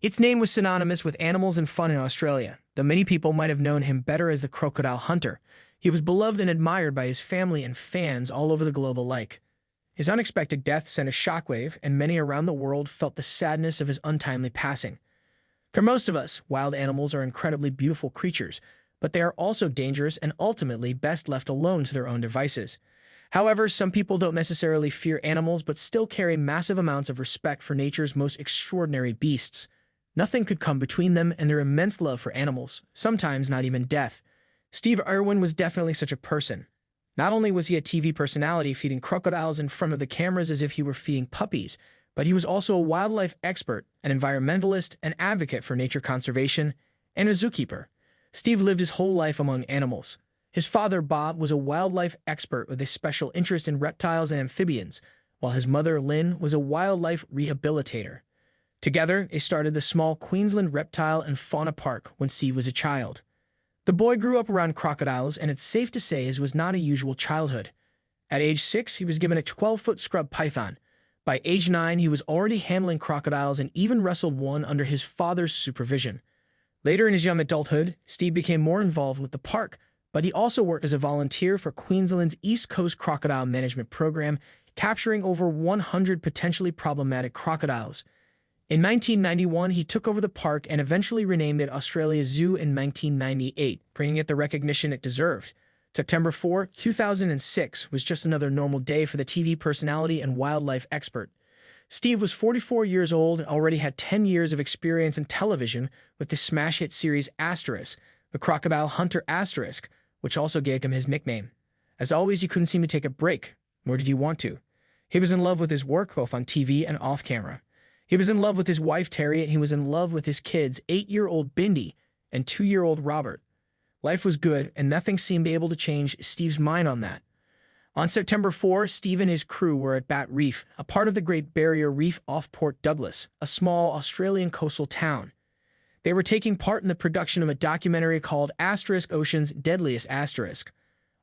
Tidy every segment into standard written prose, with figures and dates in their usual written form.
Its name was synonymous with animals and fun in Australia, though many people might have known him better as the crocodile hunter. He was beloved and admired by his family and fans all over the globe alike. His unexpected death sent a shockwave, and many around the world felt the sadness of his untimely passing. For most of us, wild animals are incredibly beautiful creatures, but they are also dangerous and ultimately best left alone to their own devices. However, some people don't necessarily fear animals but still carry massive amounts of respect for nature's most extraordinary beasts. Nothing could come between them and their immense love for animals, sometimes not even death. Steve Irwin was definitely such a person. Not only was he a TV personality feeding crocodiles in front of the cameras as if he were feeding puppies, but he was also a wildlife expert, an environmentalist, an advocate for nature conservation, and a zookeeper. Steve lived his whole life among animals. His father, Bob, was a wildlife expert with a special interest in reptiles and amphibians, while his mother, Lynn, was a wildlife rehabilitator. Together, they started the small Queensland Reptile and Fauna Park when Steve was a child. The boy grew up around crocodiles, and it's safe to say his was not a usual childhood. At age 6, he was given a 12-foot scrub python. By age 9, he was already handling crocodiles and even wrestled one under his father's supervision. Later in his young adulthood, Steve became more involved with the park, but he also worked as a volunteer for Queensland's East Coast Crocodile Management Program, capturing over 100 potentially problematic crocodiles. In 1991, he took over the park and eventually renamed it Australia Zoo in 1998, bringing it the recognition it deserved. September 4, 2006 was just another normal day for the TV personality and wildlife expert. Steve was 44 years old and already had 10 years of experience in television with the smash hit series Asterisk, the Crocodile Hunter Asterisk, which also gave him his nickname. As always, he couldn't seem to take a break, nor did he want to. He was in love with his work, both on TV and off camera. He was in love with his wife, Terry, and he was in love with his kids, 8-year-old Bindi and 2-year-old Robert. Life was good, and nothing seemed able to change Steve's mind on that. On September 4, Steve and his crew were at Bat Reef, a part of the Great Barrier Reef off Port Douglas, a small Australian coastal town. They were taking part in the production of a documentary called Asterisk Ocean's Deadliest Asterisk.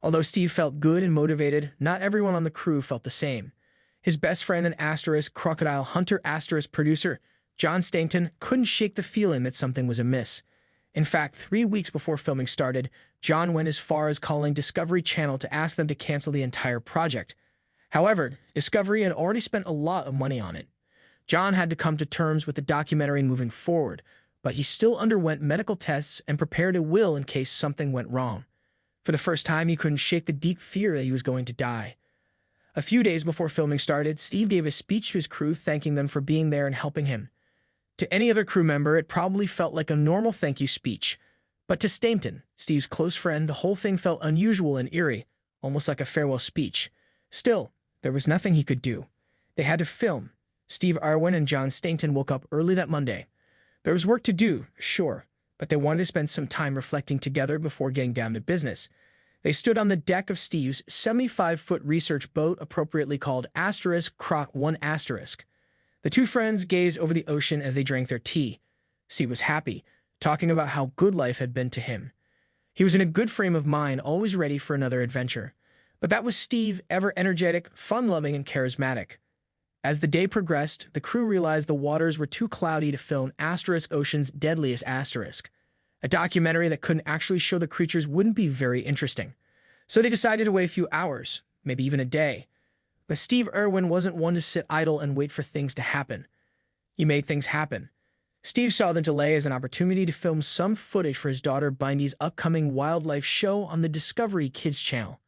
Although Steve felt good and motivated, not everyone on the crew felt the same. His best friend and Asterisk Crocodile Hunter Asterisk producer, John Stainton, couldn't shake the feeling that something was amiss. In fact, 3 weeks before filming started, John went as far as calling Discovery Channel to ask them to cancel the entire project. However, Discovery had already spent a lot of money on it. John had to come to terms with the documentary moving forward, but he still underwent medical tests and prepared a will in case something went wrong. For the first time, he couldn't shake the deep fear that he was going to die. A few days before filming started, Steve gave a speech to his crew thanking them for being there and helping him. To any other crew member, it probably felt like a normal thank you speech. But to Stainton, Steve's close friend, the whole thing felt unusual and eerie, almost like a farewell speech. Still, there was nothing he could do. They had to film. Steve Irwin and John Stainton woke up early that Monday. There was work to do, sure, but they wanted to spend some time reflecting together before getting down to business. They stood on the deck of Steve's 75-foot research boat, appropriately called Asterisk Croc 1 Asterisk. The two friends gazed over the ocean as they drank their tea. Steve was happy, talking about how good life had been to him. He was in a good frame of mind, always ready for another adventure. But that was Steve, ever energetic, fun-loving, and charismatic. As the day progressed, the crew realized the waters were too cloudy to film Asterisk Ocean's Deadliest Asterisk. A documentary that couldn't actually show the creatures wouldn't be very interesting. So they decided to wait a few hours, maybe even a day. But Steve Irwin wasn't one to sit idle and wait for things to happen. He made things happen. Steve saw the delay as an opportunity to film some footage for his daughter Bindy's upcoming wildlife show on the Discovery Kids channel.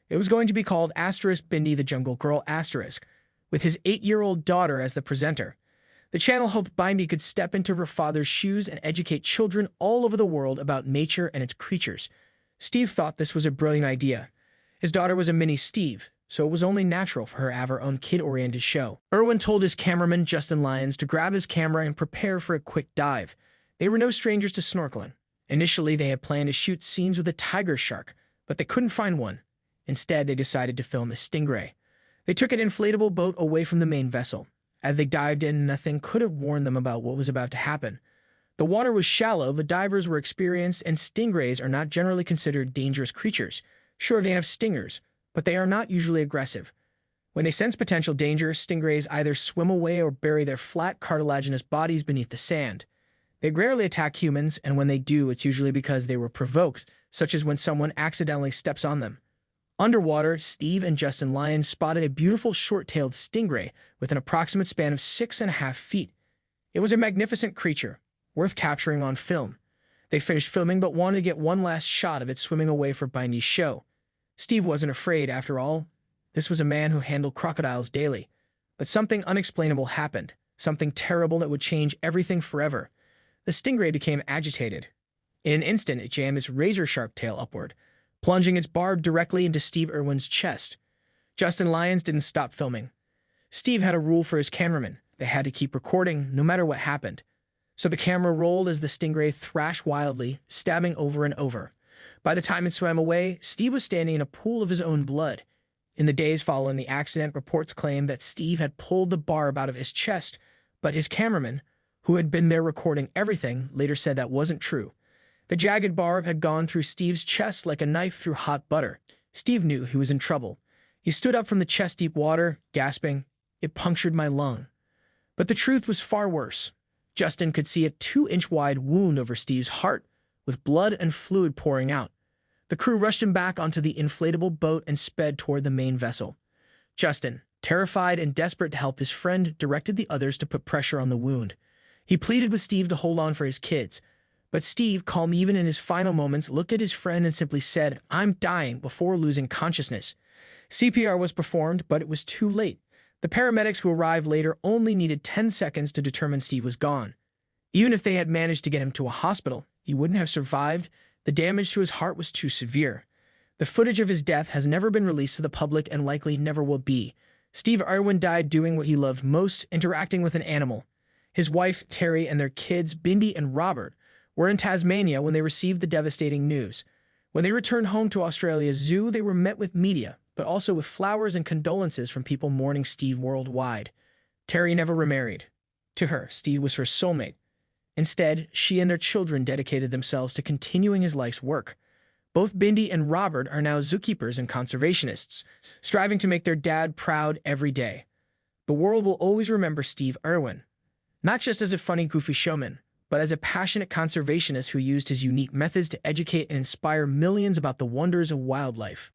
It was going to be called Asterisk Bindi the Jungle Girl Asterisk, with his 8-year-old daughter as the presenter. The channel hoped Bindy could step into her father's shoes and educate children all over the world about nature and its creatures. Steve thought this was a brilliant idea. His daughter was a mini Steve, so it was only natural for her to have her own kid-oriented show. Irwin told his cameraman, Justin Lyons, to grab his camera and prepare for a quick dive. They were no strangers to snorkeling. Initially, they had planned to shoot scenes with a tiger shark, but they couldn't find one. Instead, they decided to film a stingray. They took an inflatable boat away from the main vessel. As they dived in, nothing could have warned them about what was about to happen. The water was shallow, the divers were experienced, and stingrays are not generally considered dangerous creatures. Sure, they have stingers, but they are not usually aggressive. When they sense potential danger, stingrays either swim away or bury their flat, cartilaginous bodies beneath the sand. They rarely attack humans, and when they do, it's usually because they were provoked, such as when someone accidentally steps on them. Underwater, Steve and Justin Lyons spotted a beautiful short-tailed stingray with an approximate span of 6.5 feet. It was a magnificent creature, worth capturing on film. They finished filming but wanted to get one last shot of it swimming away for Bindy's show. Steve wasn't afraid, after all. This was a man who handled crocodiles daily. But something unexplainable happened, something terrible that would change everything forever. The stingray became agitated. In an instant, it jammed its razor-sharp tail upward, plunging its barb directly into Steve Irwin's chest. Justin Lyons didn't stop filming. Steve had a rule for his cameramen. They had to keep recording, no matter what happened. So the camera rolled as the stingray thrashed wildly, stabbing over and over. By the time it swam away, Steve was standing in a pool of his own blood. In the days following the accident, reports claimed that Steve had pulled the barb out of his chest, but his cameraman, who had been there recording everything, later said that wasn't true. The jagged barb had gone through Steve's chest like a knife through hot butter. Steve knew he was in trouble. He stood up from the chest-deep water, gasping, "It punctured my lung." But the truth was far worse. Justin could see a 2-inch-wide wound over Steve's heart, with blood and fluid pouring out. The crew rushed him back onto the inflatable boat and sped toward the main vessel. Justin, terrified and desperate to help his friend, directed the others to put pressure on the wound. He pleaded with Steve to hold on for his kids. But Steve, calm even in his final moments, looked at his friend and simply said, "I'm dying," before losing consciousness. CPR was performed, but it was too late. The paramedics who arrived later only needed 10 seconds to determine Steve was gone. Even if they had managed to get him to a hospital, he wouldn't have survived. The damage to his heart was too severe. The footage of his death has never been released to the public and likely never will be. Steve Irwin died doing what he loved most, interacting with an animal. His wife, Terry, and their kids, Bindy and Robert, were in Tasmania when they received the devastating news. When they returned home to Australia's zoo, they were met with media, but also with flowers and condolences from people mourning Steve worldwide. Terry never remarried. To her, Steve was her soulmate. Instead, she and their children dedicated themselves to continuing his life's work. Both Bindy and Robert are now zookeepers and conservationists, striving to make their dad proud every day. The world will always remember Steve Irwin, not just as a funny, goofy showman, but as a passionate conservationist who used his unique methods to educate and inspire millions about the wonders of wildlife.